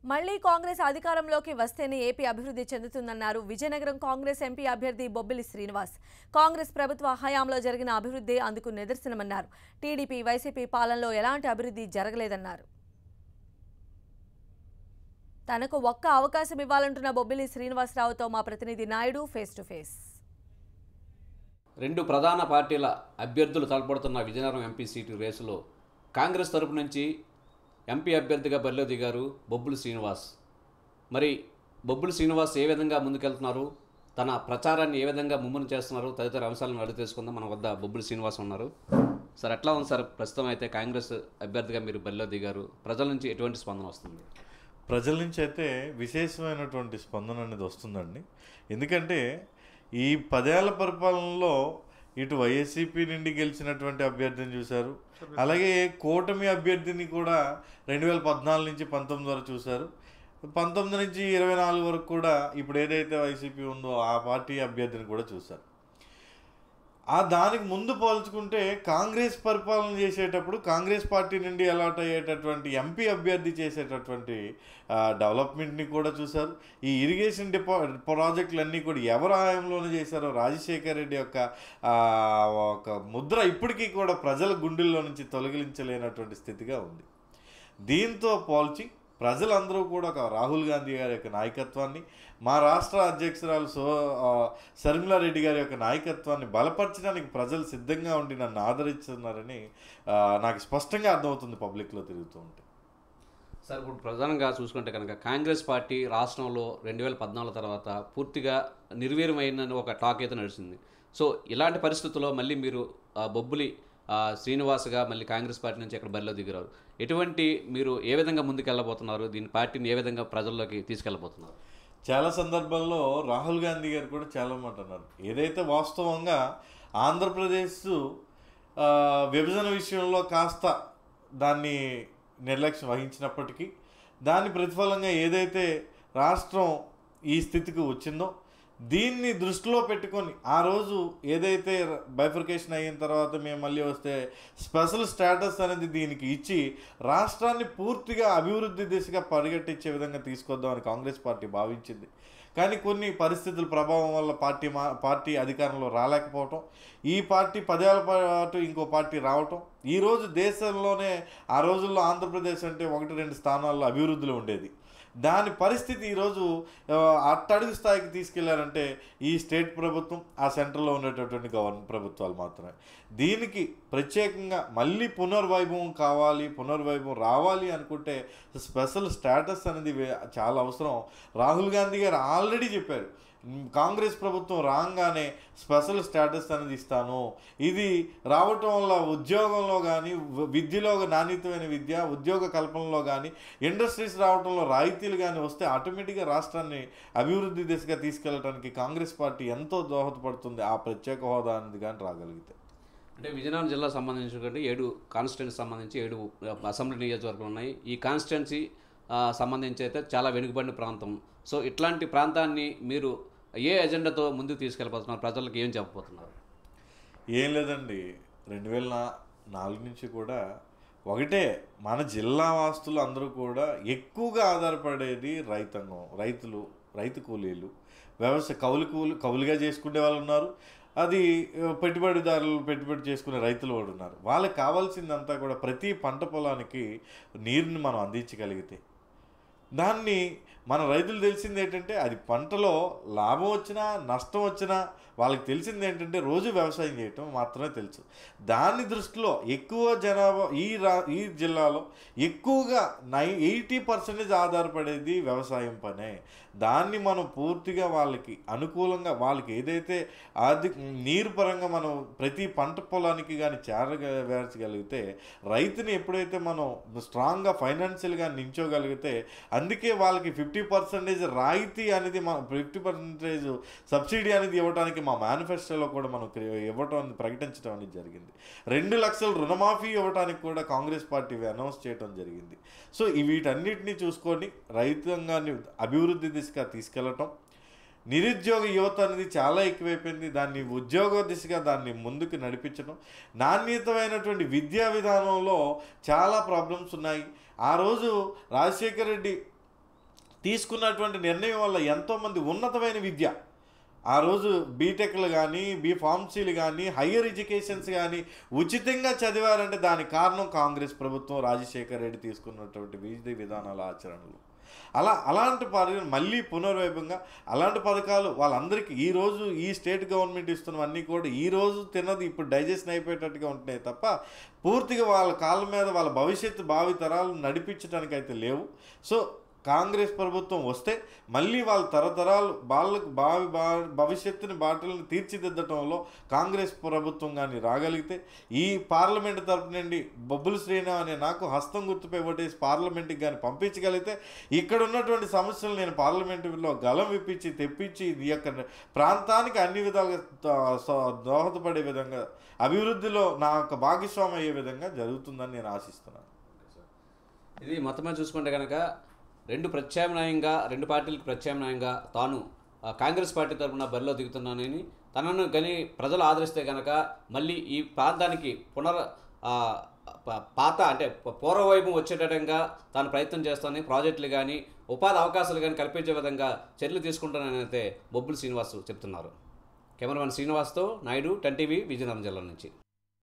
మళ్లీ కాంగ్రెస్ అధికారంలోకి వస్తేనే ఏపీ అభివృద్ధి చెందుతుందన్నారు విజయనగరం కాంగ్రెస్ ఎంపీ అభ్యర్థి బొబ్బిలి శ్రీనివాస్. కాంగ్రెస్ ప్రభుత్వ హయాంలో జరిగిన అభివృద్ధి అందుకు నిదర్శనమన్నారు. టీడీపీ వైసీపీ పాలనలో ఎలాంటి అభివృద్ధి జరగలేదన్నారు. తనకు ఒక్క అవకాశం ఇవ్వాలంటున్న బొబ్బిలి శ్రీనివాసరావుతో మా ప్రతినిధి నాయుడు ఫేస్ టు ఫేస్. రెండు ప్రధాన పార్టీల అభ్యర్థులు తలపడుతున్న విజయనగరం ఎంపీ సీటు రేసులో కాంగ్రెస్ తరపు నుంచి ఎంపీ అభ్యర్థిగా బరిలో దిగారు బొబ్బిలి శ్రీనివాస్. మరి బొబ్బిలి శ్రీనివాస్ ఏ విధంగా ముందుకెళ్తున్నారు, తన ప్రచారాన్ని ఏ విధంగా ముమ్మరం చేస్తున్నారు, తదితర అంశాలను అడిగి తెలుసుకుందాం. మన వద్ద బొబ్బిలి శ్రీనివాస్ ఉన్నారు. సార్, ఎట్లా ఉంది సార్? ప్రస్తుతం అయితే కాంగ్రెస్ అభ్యర్థిగా మీరు బరిలో దిగారు. ప్రజల నుంచి ఎటువంటి స్పందన వస్తుంది? ప్రజల నుంచి అయితే విశేషమైనటువంటి స్పందన అనేది వస్తుందండి. ఎందుకంటే ఈ 10 ఏళ్ల పరిపాలనలో ఇటు వైఎస్సీపీ నుండి గెలిచినటువంటి అభ్యర్థిని చూశారు, అలాగే కూటమి అభ్యర్థిని కూడా 2014 నుంచి 19 వరకు చూశారు, 19 నుంచి 24 వరకు కూడా ఇప్పుడు ఏదైతే వైసీపీ ఉందో ఆ పార్టీ అభ్యర్థిని కూడా చూశారు. దానికి ముందు పోల్చుకుంటే కాంగ్రెస్ పరిపాలన చేసేటప్పుడు కాంగ్రెస్ పార్టీ నుండి అలాట్ అయ్యేటటువంటి ఎంపీ అభ్యర్థి చేసేటటువంటి డెవలప్మెంట్ని కూడా చూశారు. ఈ ఇరిగేషన్ ప్రాజెక్టులన్నీ కూడా ఎవరి హయాంలోనే చేశారో రాజశేఖర్ రెడ్డి యొక్క ఒక ముద్ర ఇప్పటికీ కూడా ప్రజల గుండెల్లో నుంచి తొలగించలేనటువంటి స్థితిగా ఉంది. దీంతో పోల్చి ప్రజలందరూ కూడా ఒక రాహుల్ గాంధీ గారి యొక్క నాయకత్వాన్ని, మా రాష్ట్ర అధ్యక్షురాలు శర్మిలారెడ్డి గారి యొక్క నాయకత్వాన్ని బలపరచడానికి ప్రజలు సిద్ధంగా ఉండి నన్ను ఆదరిస్తున్నారని నాకు స్పష్టంగా అర్థమవుతుంది పబ్లిక్లో తిరుగుతూ ఉంటే. సార్, ఇప్పుడు ప్రధానంగా చూసుకుంటే కనుక కాంగ్రెస్ పార్టీ రాష్ట్రంలో 2014 తర్వాత పూర్తిగా నిర్వీర్యమైందని ఒక టాక్ అయితే నడిచింది. సో ఇలాంటి పరిస్థితుల్లో మళ్ళీ మీరు బొబ్బిలి శ్రీనివాస్గా మళ్ళీ కాంగ్రెస్ పార్టీ నుంచి ఇక్కడ బరిలో దిగారు. ఎటువంటి మీరు ఏ విధంగా ముందుకెళ్ళబోతున్నారు? దీని పార్టీని ఏ విధంగా ప్రజల్లోకి తీసుకెళ్ళబోతున్నారు? చాలా సందర్భాల్లో రాహుల్ గాంధీ గారు కూడా చాలా మాట అన్నారు. ఏదైతే వాస్తవంగా ఆంధ్రప్రదేశ్ విభజన విషయంలో కాస్త దాన్ని నిర్లక్ష్యం వహించినప్పటికీ దాని ప్రతిఫలంగా ఏదైతే రాష్ట్రం ఈ స్థితికి వచ్చిందో దీన్ని దృష్టిలో పెట్టుకొని ఆ రోజు ఏదైతే బైఫర్కేషన్ అయిన తర్వాత మేము మళ్ళీ వస్తే స్పెషల్ స్టేటస్ అనేది దీనికి ఇచ్చి రాష్ట్రాన్ని పూర్తిగా అభివృద్ధి దిశగా పరిగెట్టించే విధంగా తీసుకొద్దామని కాంగ్రెస్ పార్టీ భావించింది. కానీ కొన్ని పరిస్థితుల ప్రభావం వల్ల పార్టీ అధికారంలో రాలేకపోవటం, ఈ పార్టీ 10 ఏళ్ల పాటు ఇంకో పార్టీ రావటం, ఈరోజు దేశంలోనే ఆ రోజుల్లో ఆంధ్రప్రదేశ్ అంటే 1-2 స్థానాల్లో అభివృద్ధిలో ఉండేది. దాని పరిస్థితి ఈరోజు అట్టడుగు స్థాయికి తీసుకెళ్లారంటే ఈ స్టేట్ ప్రభుత్వం, ఆ సెంట్రల్లో ఉండేటటువంటి గవర్నమెంట్ ప్రభుత్వాలు మాత్రమే. దీనికి ప్రత్యేకంగా మళ్ళీ పునర్వైభవం రావాలి అనుకుంటే స్పెషల్ స్టేటస్ అనేది చాలా అవసరం. రాహుల్ గాంధీ గారు ఆల్రెడీ చెప్పారు, కాంగ్రెస్ ప్రభుత్వం రాగానే స్పెషల్ స్టేటస్ అనేది ఇస్తాను. ఇది రావటం వల్ల ఉద్యోగంలో కానీ, విద్యలో నాణ్యతమైన విద్య, ఉద్యోగ కల్పనలో కానీ, ఇండస్ట్రీస్ రావడంలో రాయితీలు కానీ వస్తే ఆటోమేటిక్గా రాష్ట్రాన్ని అభివృద్ధి దిశగా తీసుకెళ్ళడానికి కాంగ్రెస్ పార్టీ ఎంతో దోహదపడుతుంది. ఆ ప్రత్యేక హోదా అనేది కానీ రాగలిగితే. అంటే విజయనగరం జిల్లా సంబంధించినటువంటి 7 కాన్స్టిట్యున్సీ సంబంధించి 7 అసెంబ్లీ నియోజకవర్గాలు ఉన్నాయి. ఈ కాన్స్టిట్యున్సీ సంబంధించి అయితే చాలా వెనుకబడిన ప్రాంతం. సో ఇట్లాంటి ప్రాంతాన్ని మీరు ఏ ఎజెండాతో ముందుకు తీసుకెళ్ళిపోతున్నారు? ప్రజలకు ఏం చెప్పబోతున్నారు? ఏం లేదండి, 2004 నుంచి కూడా ఒకటే, మన జిల్లా వాస్తులు అందరూ కూడా ఎక్కువగా ఆధారపడేది రైతాంగం, రైతు కూలీలు, వ్యవసాయ కౌలుగా చేసుకునే వాళ్ళు ఉన్నారు, అది పెట్టుబడి చేసుకునే రైతులు కూడా ఉన్నారు. వాళ్ళకి కావాల్సిందంతా కూడా ప్రతి పంట పొలానికి నీరుని మనం అందించగలిగితే, దాన్ని మన రైతులు తెలిసింది ఏంటంటే అది పంటలో లాభం వచ్చినా నష్టం వచ్చినా వాళ్ళకి తెలిసింది ఏంటంటే రోజు వ్యవసాయం చేయటం మాత్రమే తెలుసు. దాన్ని దృష్టిలో ఎక్కువ జనాభా ఈ జిల్లాలో ఎక్కువగా 80% ఆధారపడేది వ్యవసాయం పనే. దాన్ని మనం పూర్తిగా వాళ్ళకి అనుకూలంగా, వాళ్ళకి ఏదైతే నీరు పరంగా మనం ప్రతి పంట పొలానికి కానీ చేరవేర్చగలిగితే, రైతుని ఎప్పుడైతే మనం స్ట్రాంగ్గా ఫైనాన్షియల్గా నించోగలిగితే, అందుకే వాళ్ళకి 50% రాయితీ అనేది, మనం 50% సబ్సిడీ అనేది ఇవ్వడానికి మా మేనిఫెస్టోలో కూడా మనం ప్రకటించడం అనేది జరిగింది. 2 లక్షల రుణమాఫీ ఇవ్వడానికి కూడా కాంగ్రెస్ పార్టీ అనౌన్స్ చేయడం జరిగింది. సో వీటన్నిటిని చూసుకొని రైతాంగాన్ని అభివృద్ధి దిశగా తీసుకెళ్ళటం, నిరుద్యోగ యువత అనేది చాలా ఎక్కువైపోయింది, దాన్ని ఉద్యోగ దిశగా దాన్ని ముందుకు నడిపించడం, నాణ్యతమైనటువంటి విద్యా విధానంలో చాలా ప్రాబ్లమ్స్ ఉన్నాయి. ఆ రోజు రాజశేఖర్ రెడ్డి తీసుకున్నటువంటి నిర్ణయం వల్ల ఎంతోమంది ఉన్నతమైన విద్య ఆ రోజు బీటెక్లు కానీ ఫార్మసీలు కానీ హయ్యర్ ఎడ్యుకేషన్స్ కానీ ఉచితంగా చదివారంటే దానికి కారణం కాంగ్రెస్ ప్రభుత్వం రాజశేఖర రెడ్డి తీసుకున్నటువంటి విధి విధానాల ఆచరణలు. అలాంటి మళ్ళీ పునర్వైభవంగా అలాంటి పథకాలు వాళ్ళందరికీ ఈరోజు ఈ స్టేట్ గవర్నమెంట్ ఇస్తున్నవన్నీ కూడా ఈరోజు తిన్నది ఇప్పుడు డైజెషన్ అయిపోయేటట్టుగా ఉంటున్నాయి తప్ప పూర్తిగా వాళ్ళ కాళ్ళ మీద వాళ్ళ భవిష్యత్తు భావి తరాలు నడిపించడానికి అయితే లేవు. సో కాంగ్రెస్ ప్రభుత్వం వస్తే మళ్ళీ వాళ్ళ తరతరాలు వాళ్ళకు భవిష్యత్తుని బాటలను తీర్చిదిద్దటంలో కాంగ్రెస్ ప్రభుత్వం కానీ రాగలిగితే ఈ పార్లమెంటు తరపు నుండి బొబ్బుల శ్రీను అనే నాకు హస్తం గుర్తుపై ఓటేసి పార్లమెంటుకి కానీ పంపించగలిగితే ఇక్కడ ఉన్నటువంటి సమస్యలు నేను పార్లమెంటులో గలం విప్పించి తెప్పించి ఈ యొక్క ప్రాంతానికి అన్ని విధాలుగా దోహదపడే విధంగా అభివృద్ధిలో నా యొక్క భాగస్వామి అయ్యే విధంగా జరుగుతుందని నేను ఆశిస్తున్నాను. ఇది మొత్తమే చూసుకుంటే కనుక రెండు పార్టీలకు ప్రత్యామ్నాయంగా తాను కాంగ్రెస్ పార్టీ తరఫున బరిలో దిగుతున్నానని తనను కానీ ప్రజలు ఆదరిస్తే కనుక మళ్ళీ ఈ ప్రాంతానికి పూర్వవైభవం వచ్చేటంగా తాను ప్రయత్నం చేస్తానని ప్రాజెక్టులు కానీ ఉపాధి అవకాశాలు కానీ కల్పించే విధంగా చర్యలు తీసుకుంటానని అయితే బొబ్బుల శ్రీనివాస్ చెప్తున్నారు. కెమెరామెన్ శ్రీనివాస్తో నాయుడు, 10 టీవీ, విజయనగరం జిల్లా నుంచి.